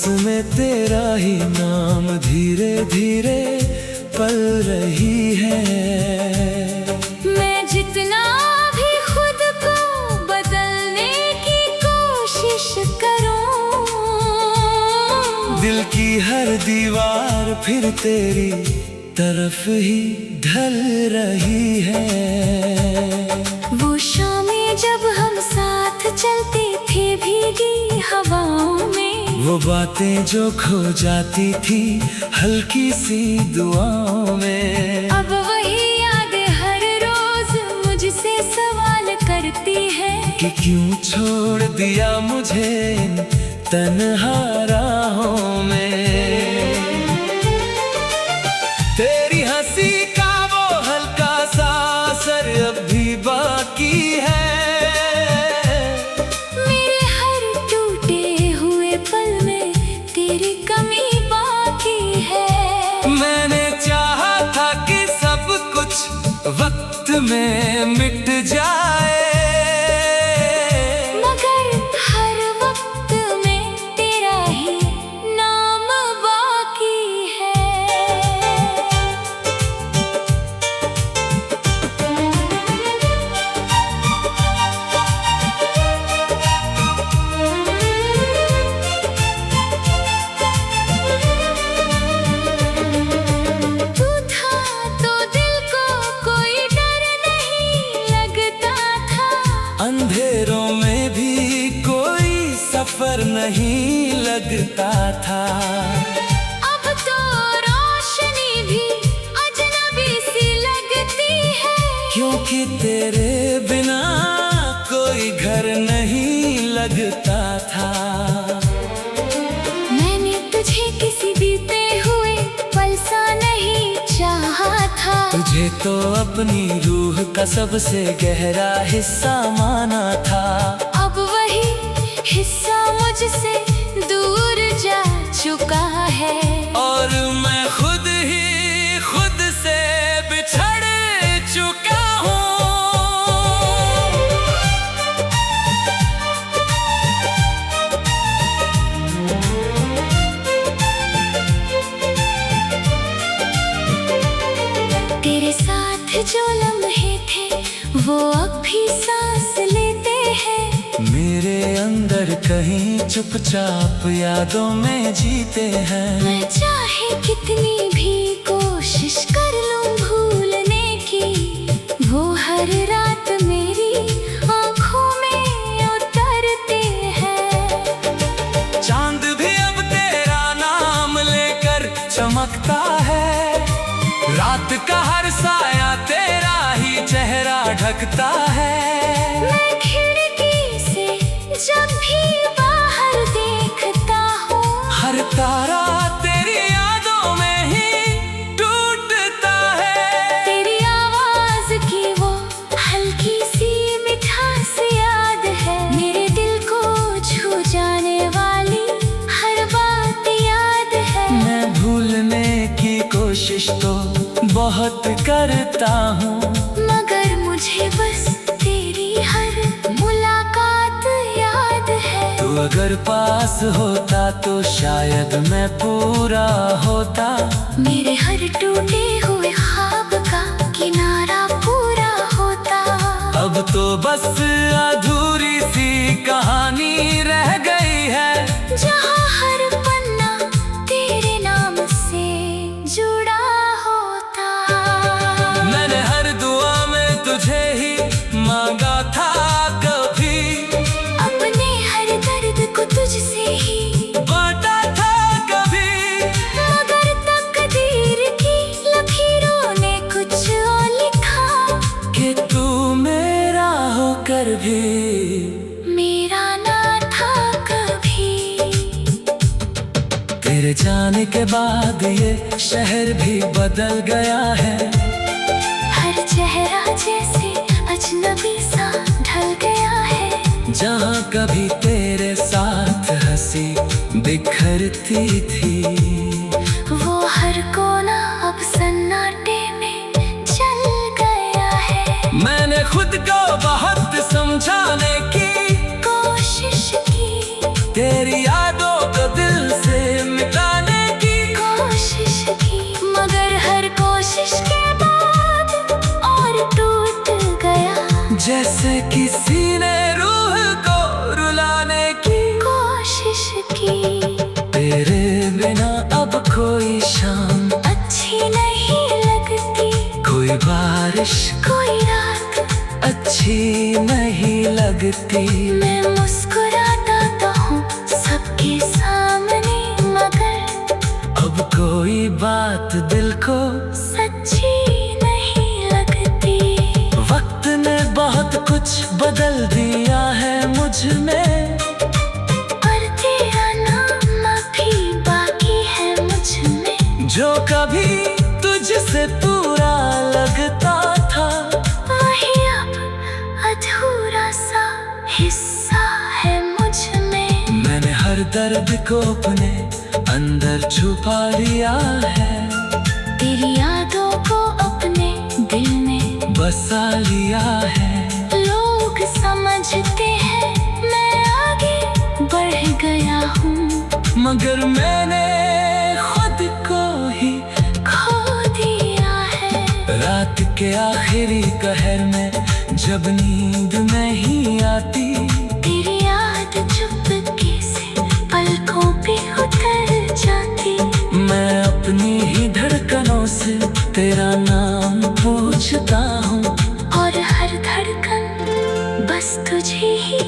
में तेरा ही नाम धीरे धीरे पल रही है। मैं जितना भी खुद को बदलने की कोशिश करूं, दिल की हर दीवार फिर तेरी तरफ ही ढल रही है। वो शामें जब हम साथ चलते थे भीगी हवाओं में, वो बातें जो खो जाती थी हल्की सी दुआओं में, अब वही यादें हर रोज मुझसे सवाल करती है कि क्यों छोड़ दिया मुझे इन तन्हा राहों में। तेरी हंसी का वो हल्का सा असर अब भी बाकी है। मेरे हर टूटे हुए पल में तेरी कमी बाकी है। मैंने चाहा था कि सब कुछ वक्त में मिट जाए, मगर हर वक्त में तेरा ही नाम बाकी है। तू था तो दिल को कोई डर नहीं लगता था, अंधेरों में भी कोई सफर नहीं लगता था। अब तो रोशनी भी अजनबी सी लगती है, क्योंकि तेरे बिना कोई घर नहीं लगता था। मैंने तुझे किसी बीते हुए पल सा नहीं चाहा था, तुझे तो अपनी रूह का सबसे गहरा हिस्सा माना था। अब वही हिस्सा मुझसे दूर जा चुका है, और मैं खुद ही खुद से बिछड़ चुका हूँ। तेरे साथ जो लम्हे थे वो अब भी सांस लेते हैं, मेरे अंदर कहीं चुपचाप यादों में जीते हैं। मैं चाहे कितनी भी कोशिश कर लूं भूलने की, वो हर रात मेरी आंखों में उतरते हैं। चांद भी अब तेरा नाम लेकर चमकता है, रात का हर साया तेरा ही चेहरा ढकता है। मैं खिड़की से जब भी बाहर देखता हूँ, हर तारा तेरी यादों में ही टूटता है। तेरी आवाज की वो हल्की सी मिठास याद है, मेरे दिल को छू जाने वाली हर बात याद है। मैं भूलने की कोशिश तो बहुत करता हूँ, मगर मुझे बस तेरी हर मुलाकात याद है। तू अगर पास होता तो शायद मैं पूरा होता। मेरे हर टूटे हुए ख्वाब का किनारा पूरा होता। अब तो बस अधूरी सी कहानी रह गई है, जहाँ हर पन्ना तेरे नाम से जुड़ा होता। मैंने हर दुआ में तुझे ही मांगा था कभी, अपने हर दर्द को तुझसे ही बांटा था कभी, मगर तकदीर की लकीरों ने कुछ और लिखा कि तू मेरा होकर भी मेरा ना था कभी। तेरे जाने के बाद ये शहर भी बदल गया है, हर चेहरा जैसे अजनबी सा ढल गया है। जहाँ कभी तेरे साथ हंसी बिखरती थी, वो हर कोना अब सन्नाटे में चल गया है। मैंने खुद को बहुत समझाने की कोशिश की, तेरी यादों को दिल से जैसे किसी ने रूह को रुलाने की कोशिश की। तेरे बिना अब कोई शाम अच्छी नहीं लगती, कोई बारिश कोई रात अच्छी नहीं लगती। मैं मुस्कुराता तो हूँ सबके सामने, मगर अब कोई बात दिल को सच्ची नहीं लगती। वक्त ने बहुत कुछ बदल दिया है मुझ में, पर तेरा नाम अभी बाकी है मुझ में। जो कभी तुझसे पूरा लगता था वही अब अधूरा सा हिस्सा है मुझ में। मैंने हर दर्द को अपने अंदर छुपा लिया है, तेरी यादों को अपने दिल में बसा लिया है। लोग समझते हैं मैं आगे बढ़ गया हूँ, मगर मैंने खुद को ही खो दिया है। रात के आखिरी कहर में जब नींद नहीं आती, तेरी याद चुपके से पलकों पे उतर जाती। मैं अपनी ही धड़कनों से तेरा नाम पूछता हूँ, और हर धड़कन बस तुझे ही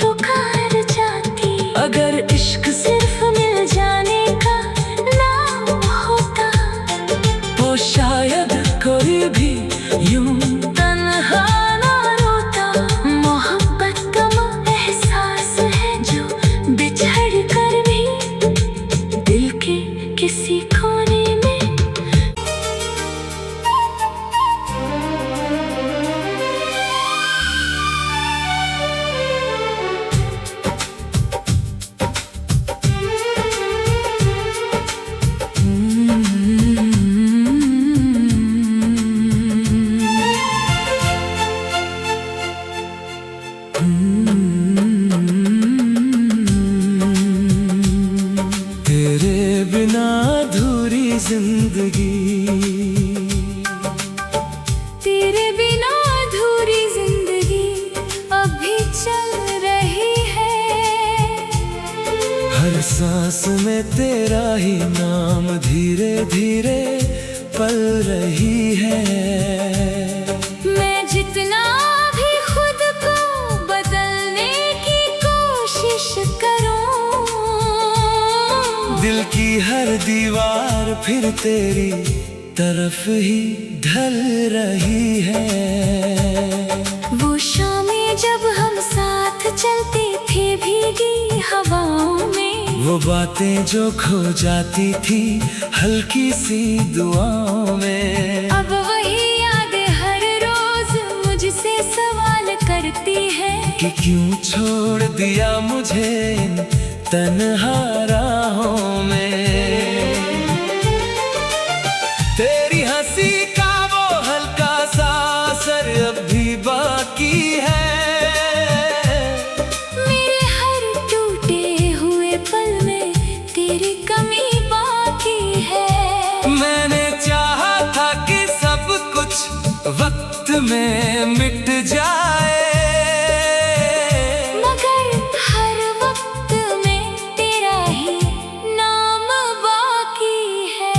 पुकार जाती। अगर इश्क सिर्फ मिल जाने का नाम होता, तो शायद कोई भी यूं तन्हा ना रोता। मोहब्बत कम एहसास है जो बिछड़ कर भी दिल के किसी कोने में। तेरे बिना अधूरी जिंदगी, तेरे बिना अधूरी जिंदगी अभी चल रही है। हर सांस में तेरा ही नाम धीरे धीरे पल रही है। मैं जितना भी खुद को बदलने की कोशिश करूं, दिल की हर दीवार फिर तेरी तरफ ही ढल रही है। वो शामें जब हम साथ चलते थे भीगी हवाओं में, वो बातें जो खो जाती थी हल्की सी दुआओं में, अब वही यादें हर रोज मुझसे सवाल करती है कि क्यों छोड़ दिया मुझे इन तन्हा राहों में। तेरी हंसी का वो हल्का सा असर अब भी बाकी है। मेरे हर टूटे हुए पल में तेरी कमी बाकी है। मैंने चाहा था कि सब कुछ वक्त में मिट जाए, मगर हर वक्त में तेरा ही नाम बाकी है।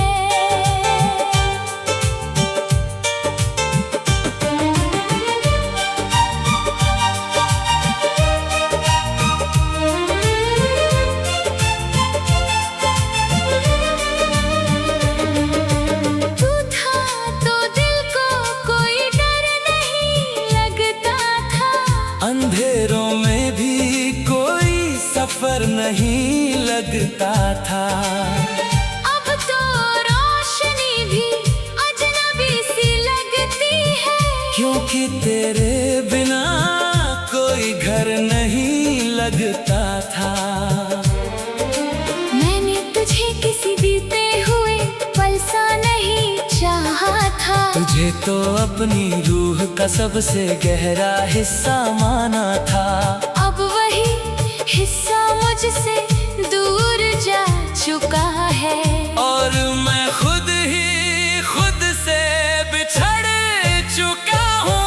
तू था तो दिल को कोई डर नहीं लगता था, अंधेरों में भी कोई सफर नहीं लगता था। अब तो रोशनी भी अजनबी सी लगती है, क्योंकि तेरे बिना कोई घर नहीं लगता था। मैंने तुझे किसी बीते हुए पल सा नहीं चाहा था, तुझे तो अपनी रूह का सबसे गहरा हिस्सा माना था। अब वही हिस्सा मुझसे दूर जा चुका है, और मैं खुद ही खुद से बिछड़ चुका हूँ।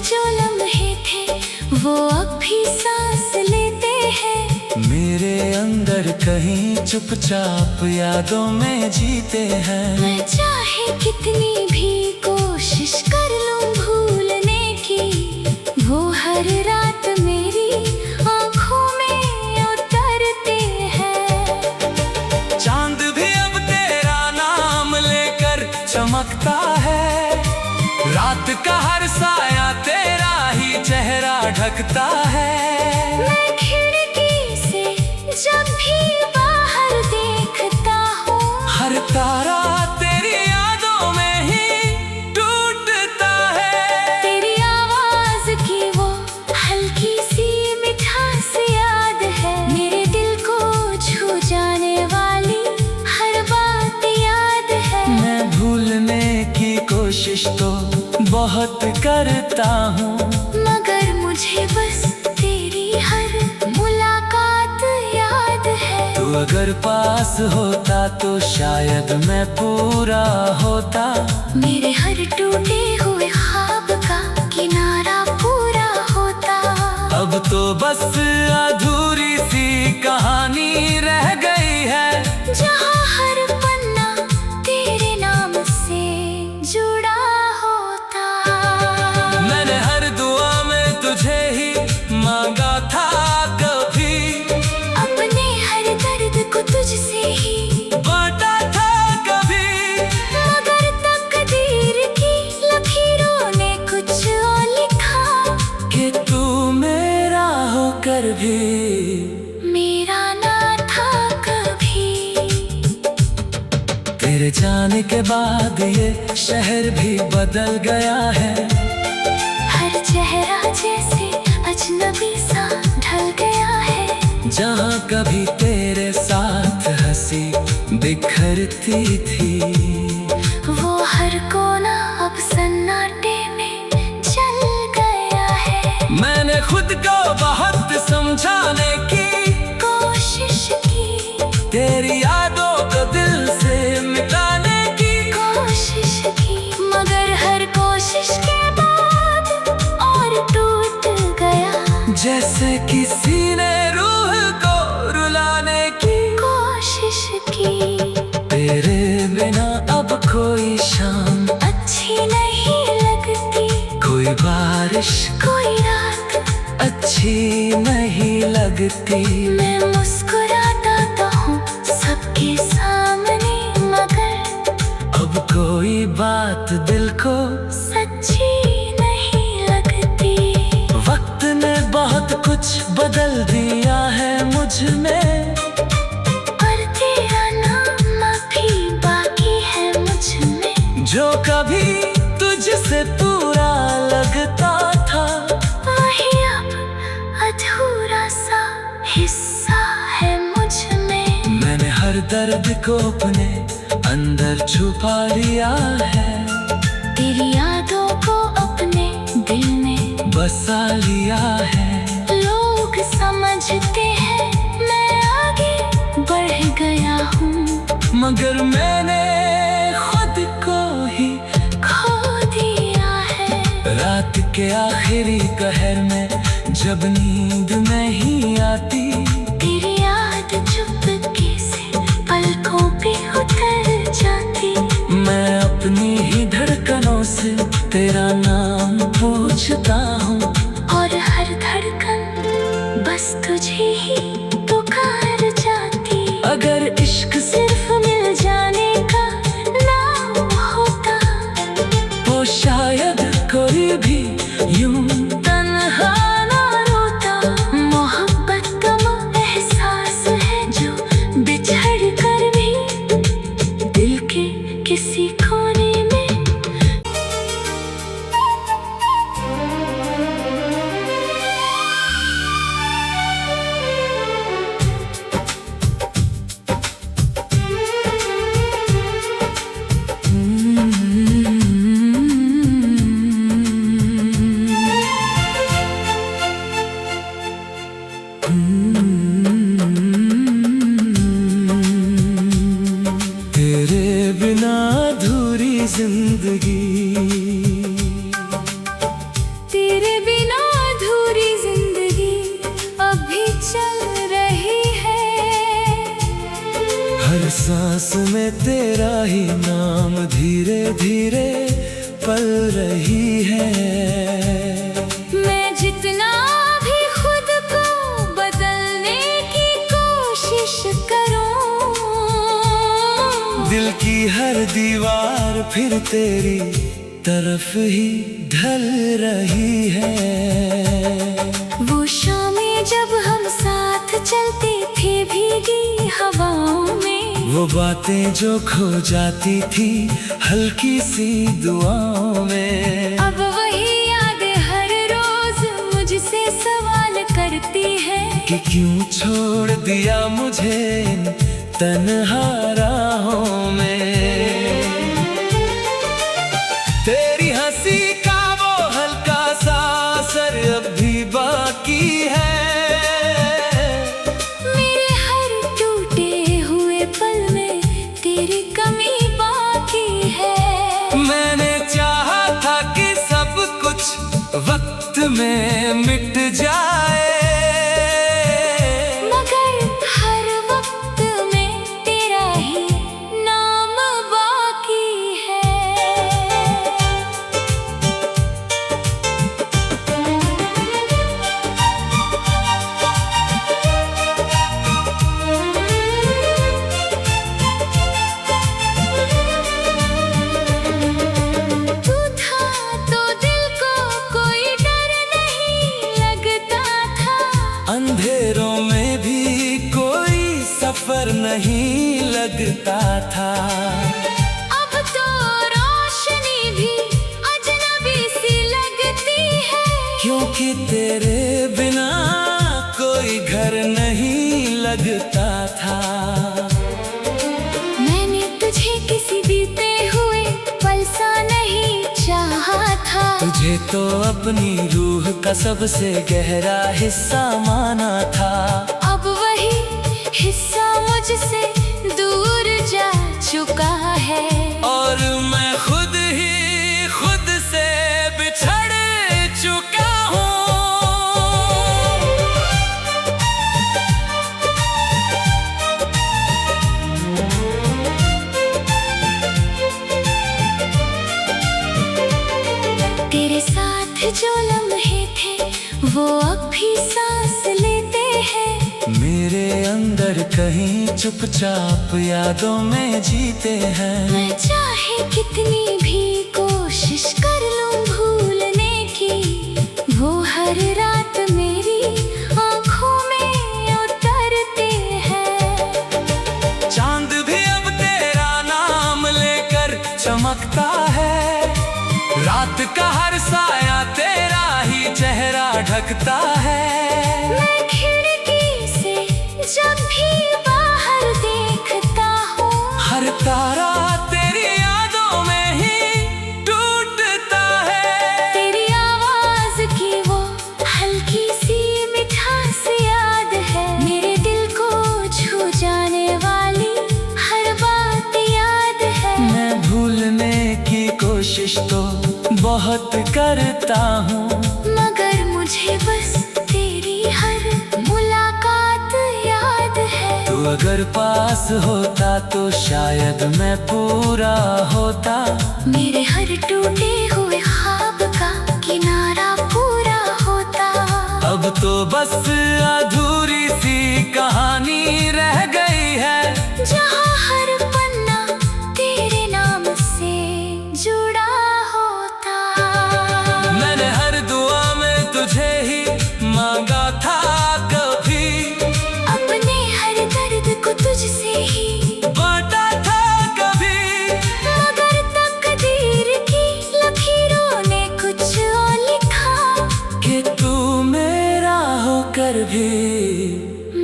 जो लम्हे थे वो अब भी सांस लेते हैं। मेरे अंदर कहीं चुपचाप यादों में जीते हैं। मैं चाहे कितनी भी कोशिश कर लूं भूलने की, वो हर रात मेरी आंखों में उतरते हैं। चांद भी अब तेरा नाम लेकर चमकता है। रात का हर साया तेरा ही चेहरा ढकता है। मैं खिड़की से जब भी बाहर देखता हूँ, हर तारा तेरी यादों में ही टूटता है। तेरी आवाज की वो हल्की सी मिठास याद है। मेरे दिल को छू जाने वाली हर बात याद है। मैं भूलने की कोशिश तो बहुत करता हूँ, मगर मुझे बस तेरी हर मुलाकात याद है। तू अगर पास होता तो शायद मैं पूरा होता। मेरे हर टूटे हुए ख्वाब का किनारा पूरा होता। अब तो बस अधूरी सी कहानी रह गई है, जहाँ हर पन्ना तेरे नाम से जुड़ा होता। मैंने हर दुआ में तुझे ही मांगा था कभी, अपने हर दर्द को तुझसे ही बांटा था कभी। मगर तकदीर की लकीरों ने कुछ और लिखा, कि तू मेरा होकर भी मेरा ना था कभी। तेरे जाने के बाद ये शहर भी बदल गया है। हर चेहरा जैसे अजनबी सा ढल गया है। जहाँ कभी तेरे साथ हंसी बिखरती थी, वो हर कोना अब सन्नाटे में चल गया है। मैंने खुद को बहुत समझाने की कोशिश की, तेरी यादों को दिल से मिटाने की कोशिश की, मगर हर कोशिश के बाद और टूट गया। जैसे किसी ने रूह को रुलाने की कोशिश की, तेरे बिना अब कोई शाम अच्छी नहीं लगती, कोई बारिश कोई रात अच्छी नहीं लगती। मैं मुस्कुराता तो हूँ सबके सामने, मगर अब कोई बात दिल को सच्ची नहीं लगती। वक्त ने बहुत कुछ बदल दिया है मुझ में, और तेरा नाम अभी बाकी है मुझ में। जो कभी तुझसे पूरा लगता था, वही अब अधूरा सा हिस्सा है मुझ में। मैंने हर दर्द को अपने अंदर छुपा लिया है। तेरी यादों को अपने दिल में बसा लिया है। लोग समझते हैं मैं आगे बढ़ गया हूँ, मगर मैंने खुद को ही खो दिया है। रात के आखिरी कहर में जब नींद नहीं आती, तेरी याद चुपके से पलकों पे उतर जाती। मैं अपनी ही धड़कनों से तेरा नाम पूछता हूँ, और हर धड़कन बस तुझे ही पुकार जाती। अगर इश्क सिर्फ मिल जाने का नाम होता, तो शायद कोई भी यूं तन्हा ना रोता। मोहब्बत कम एहसास है जो बिछड़ कर भी दिल के किसी कोने में। सांस में तेरा ही नाम धीरे धीरे पल रही है। मैं जितना भी खुद को बदलने की कोशिश करूं, दिल की हर दीवार फिर तेरी तरफ ही ढल रही है। वो शामें जब हम साथ चलते थे भीगी हवाओं में, वो बातें जो खो जाती थी हल्की सी दुआओं में, अब वही यादें हर रोज मुझसे सवाल करती है कि क्यों छोड़ दिया मुझे इन तन्हा राहों में। तेरी हंसी का वो हल्का सा असर अब भी बाकी है। मेरे हर टूटे हुए पल में तेरी कमी बाकी है। मैंने चाहा था कि सब कुछ वक्त में मिट जाए, मगर हर वक्त में तेरा ही नाम बाकी है। तू था तो दिल को कोई डर नहीं लगता था, अंधेरों में भी कोई सफर नहीं लगता था। अब तो रोशनी भी अजनबी सी लगती है, क्योंकि तेरे बिना कोई घर नहीं लगता था। मैंने तुझे किसी बीते हुए पल सा नहीं चाहा था, तुझे तो अपनी रूह का सबसे गहरा हिस्सा माना था। अब वही हिस्सा मुझसे दूर जा चुका है, और मैं खुद ही खुद से बिछड़ चुका हूँ। तेरे साथ जो लम्हे थे वो अब भी सांस लेते हैं, मेरे अंदर कहीं चुपचाप यादों में जीते हैं। मैं चाहे कितनी भी कोशिश कर लूं भूलने की, वो हर रात मेरी आंखों में उतरते हैं। चांद भी अब तेरा नाम लेकर चमकता है, रात का हर साया तेरा ही चेहरा ढकता है। मैं खिड़की से जब भी बाहर देखता हूँ, हर तारा तेरी यादों में ही टूटता है। तेरी आवाज की वो हल्की सी मिठास याद है, मेरे दिल को छू जाने वाली हर बात याद है। मैं भूलने की कोशिश तो बहुत करता हूँ, मगर मुझे बस तेरी हर मुलाकात याद है। तू अगर पास होता तो शायद मैं पूरा होता। मेरे हर टूटे हुए ख्वाब का किनारा पूरा होता। अब तो बस अधूरी सी कहानी रह गई है, जहाँ हर पन्ना तेरे नाम से जुड़ा होता। मैंने हर दुआ में तुझे ही मांगा था कभी, अपने हर दर्द को तुझसे ही बांटा था कभी, मगर तकदीर की लकीरों ने कुछ और लिखा कि तू मेरा होकर भी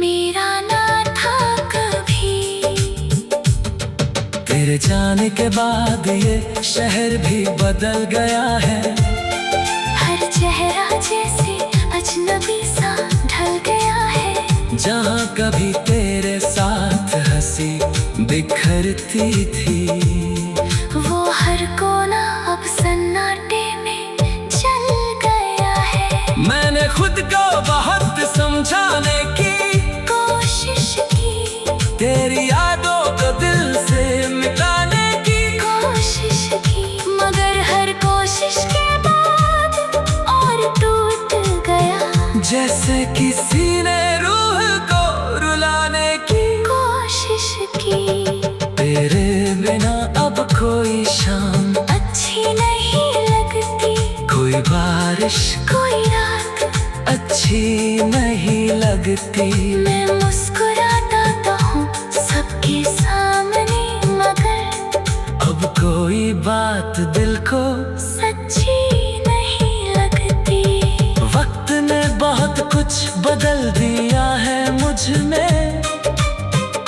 मेरा ना था कभी। तेरे जाने के बाद ये शहर भी बदल गया है, हर चेहरा जैसे अजनबी सा ढल गया है। जहाँ कभी तेरे साथ हंसी बिखरती थी, वो हर कोना अब सन्नाटे में चल गया है। मैंने खुद को बहुत समझाने की कोशिश की तेरी यादों को दिल किसी ने रूह को रुलाने की कोशिश की। तेरे बिना अब कोई शाम अच्छी नहीं लगती, कोई बारिश कोई रात अच्छी नहीं लगती। मैं मुस्कुराता तो हूँ सबके सामने, मगर अब कोई बात दिल को सच्ची नहीं लगती। वक्त ने बहुत कुछ बदल दिया है मुझ में,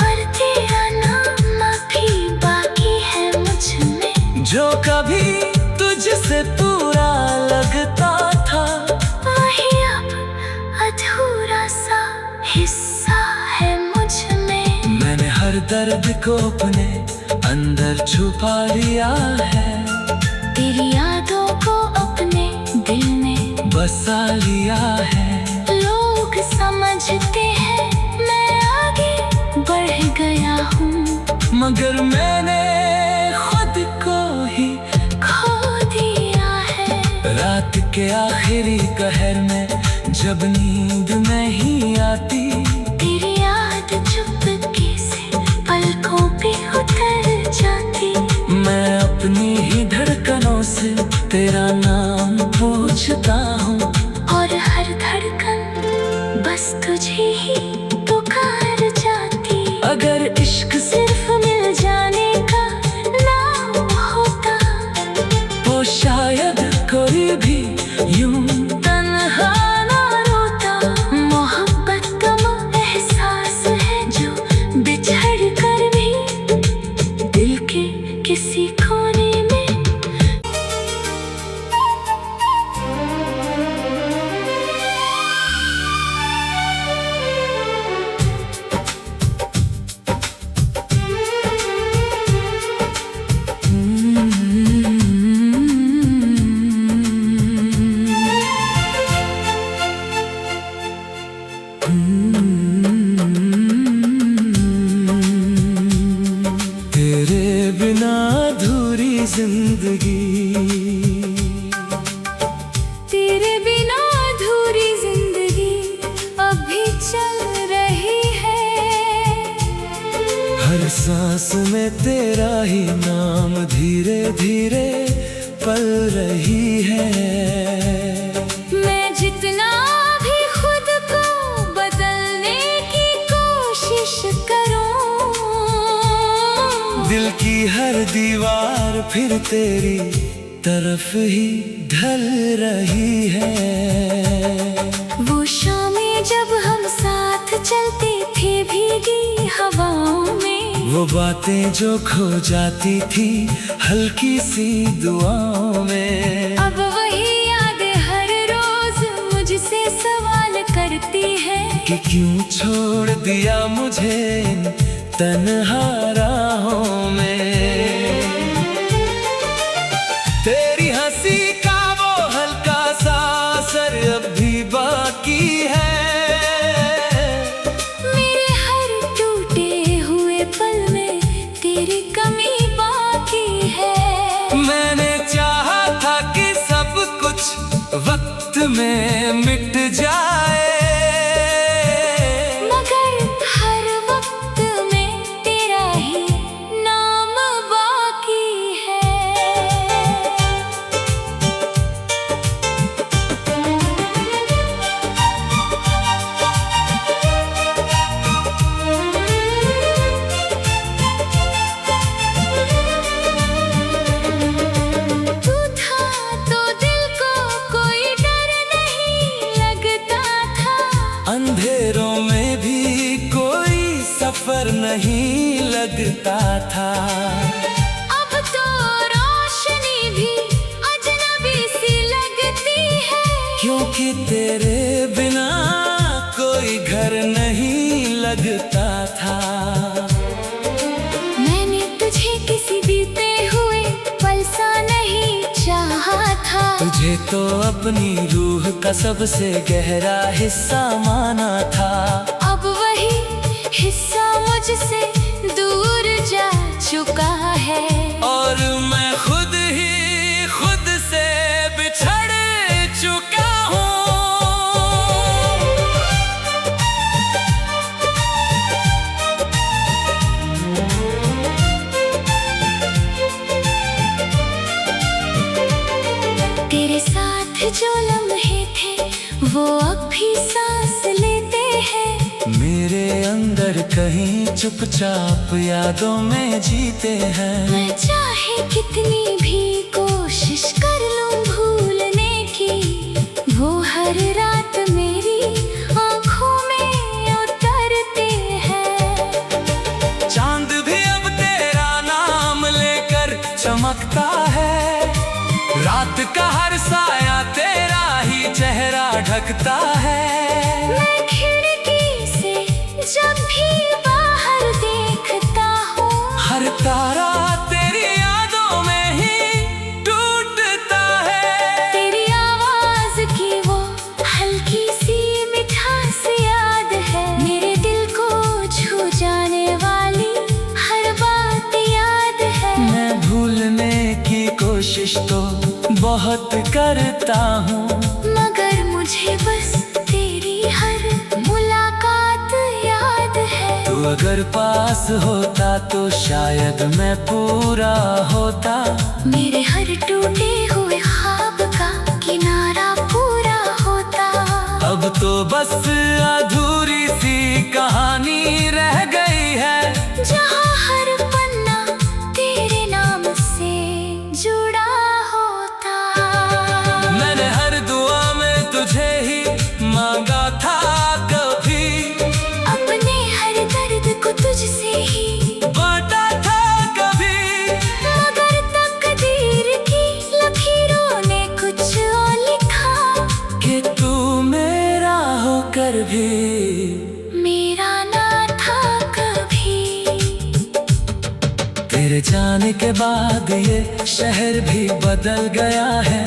पर तेरा नाम अभी बाकी है मुझ में। जो कभी तुझसे पूरा लगता था वही अब अधूरा सा हिस्सा है मुझ में। मैंने हर दर्द को अपने अंदर छुपा लिया है, तेरी यादों को अपने दिल में बसा लिया है। लोग समझते हैं मैं आगे बढ़ गया हूँ, मगर मैंने खुद को ही खो दिया है। रात के आखिरी कहर में जब नींद नहीं आती, तेरी याद चुपके से पलकों पे उतर जाती। मैं अपनी ही धड़कनों से तेरा नाम पूछता हूँ, और हर धड़कन बस तुझे ही पुकार जाती। अगर इश्क से सिर्फ मिल जाने का नाम होता, तो शायद कोई भी यूं तन्हा ना रोता। मोहब्बत कम एहसास है जो बिछड़ कर भी दिल के किसी कोने में। तेरे बिना अधूरी जिंदगी, तेरे बिना अधूरी जिंदगी अभी चल रही है। हर सांस में तेरा ही नाम धीरे धीरे पल रही है। मैं जितना भी खुद को बदलने की कोशिश करूं, दिल की हर दीवार फिर तेरी तरफ ही ढल रही है। वो शामें जब हम साथ चलते थे भीगी हवाओं में, वो बातें जो खो जाती थी हल्की सी दुआओं में, अब वही यादें हर रोज मुझसे सवाल करती है कि क्यों छोड़ दिया मुझे इन तन्हा राहों में। तेरी हंसी का वो हल्का सा असर अब भी बाकी है। मेरे हर टूटे हुए पल में तेरी कमी बाकी है। मैंने चाहा था कि सब कुछ वक्त में मिट जाए, मगर हर वक्त में तेरा ही नाम बाकी है। तू था तो दिल को कोई डर नहीं लगता था, अंधेरों में भी कोई सफर नहीं लगता था। अब तो रोशनी भी अजनबी सी लगती है, क्योंकि तेरे बिना कोई घर नहीं लगता था। मैंने तुझे किसी बीते हुए पल सा नहीं चाहा था, तुझे तो अपनी रूह का सबसे गहरा हिस्सा माना था। अब वही हिस्सा मुझसे दूर जा चुका है, और मैं खुद ही खुद से बिछड़ चुका हूँ। जो लम्हे थे वो अब भी सांस लेते हैं। मेरे अंदर कहीं चुपचाप यादों में जीते हैं। मैं चाहे कितनी भी कोशिश कर लूं भूलने की, वो हर रात मेरी आंखों में उतरते हैं। चांद भी अब तेरा नाम लेकर चमकता है, रात का हर साया तेरा ही चेहरा ढकता है। मैं खिड़की से जब भी बाहर देखता हूँ, हर तारा तेरी यादों में ही टूटता है। तेरी आवाज की वो हल्की सी मिठास याद है, मेरे दिल को छू जाने वाली हर बात याद है। मैं भूलने की कोशिश तो बहुत करता हूँ, मगर मुझे बस तेरी हर मुलाकात याद है। तू अगर पास होता तो शायद मैं पूरा होता। मेरे हर टूटे हुए ख्वाब का किनारा पूरा होता। अब तो बस अधूरी सी कहानी रह गई है, जहाँ हर पन्ना तेरे नाम से जुड़ा होता। मैंने हर दुआ में तुझे ही मांगा था कभी, अपने हर दर्द को तुझसे ही बांटा था कभी। मगर तकदीर की लकीरों ने कुछ और लिखा, कि तू मेरा होकर भी मेरा ना था कभी। तेरे जाने के बाद ये शहर भी बदल गया है,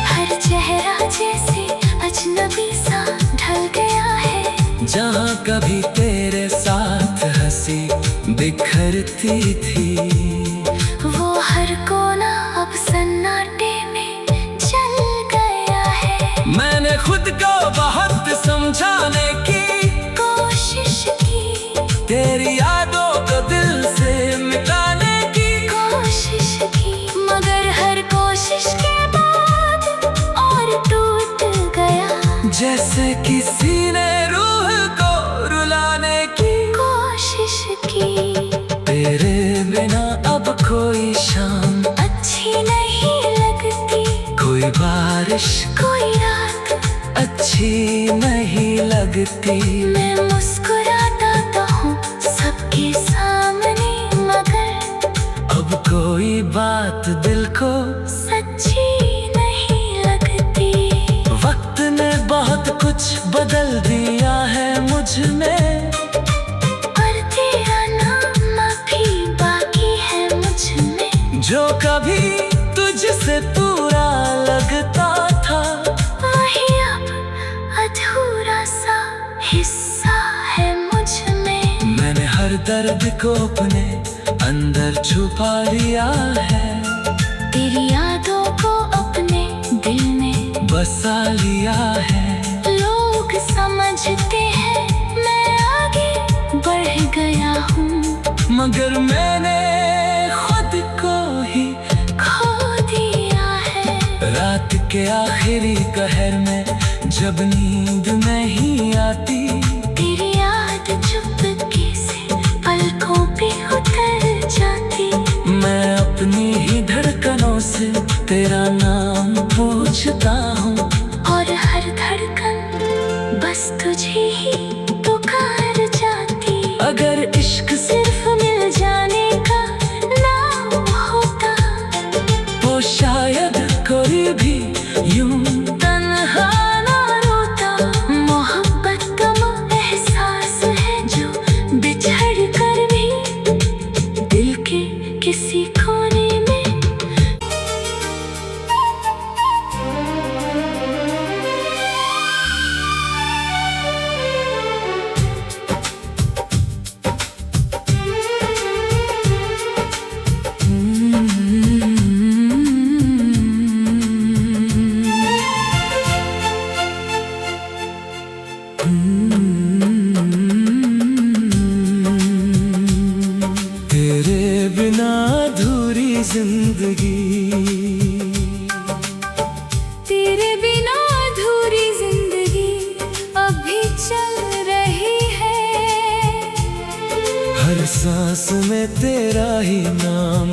हर चेहरा जैसे अजनबी सा ढल गया है। जहाँ कभी तेरे साथ हंसी बिखरती थी, वो हर कोना अब सन्नाटे में चल गया है। मैंने खुद को बहुत समझाने की कोशिश की, तेरी यादों को दिल से मिटाने की कोशिश की, मगर हर कोशिश के बाद और टूट गया। जैसे किसी ने रूह को रुलाने की कोशिश की, तेरे बिना अब कोई शाम अच्छी नहीं लगती, कोई बारिश कोई रात अच्छी नहीं लगती। मैं मुस्कुराता तो हूँ सबके सामने, मगर अब कोई बात दिल को सच्ची नहीं लगती। वक्त ने बहुत कुछ बदल दिया है मुझ में, पर तेरा नाम अभी बाकी है मुझ में। जो कभी तुझसे पूरा लगता था, वही अब अधूरा सा हिस्सा है मुझ में। मैंने हर दर्द को अपने अंदर छुपा लिया है, तेरी यादों को अपने दिल में बसा लिया है। लोग समझते हैं मैं आगे बढ़ गया हूँ, मगर मैंने खुद को ही खो दिया है। रात के आखिरी कहर में जब नींद नहीं आती, तेरी याद चुपके से पलकों पे उतर जाती। मैं अपनी ही धड़कनों से तेरा नाम पूछता हूँ, और हर धड़कन बस तुझे ही पुकार जाती। अगर इश्क सिर्फ मिल जाने का नाम होता, तो शायद कोई भी यूं तन्हा ना रोता। मोहब्बत कम एहसास है जो बिछड़ कर भी दिल के किसी कोने में। सांस में तेरा ही नाम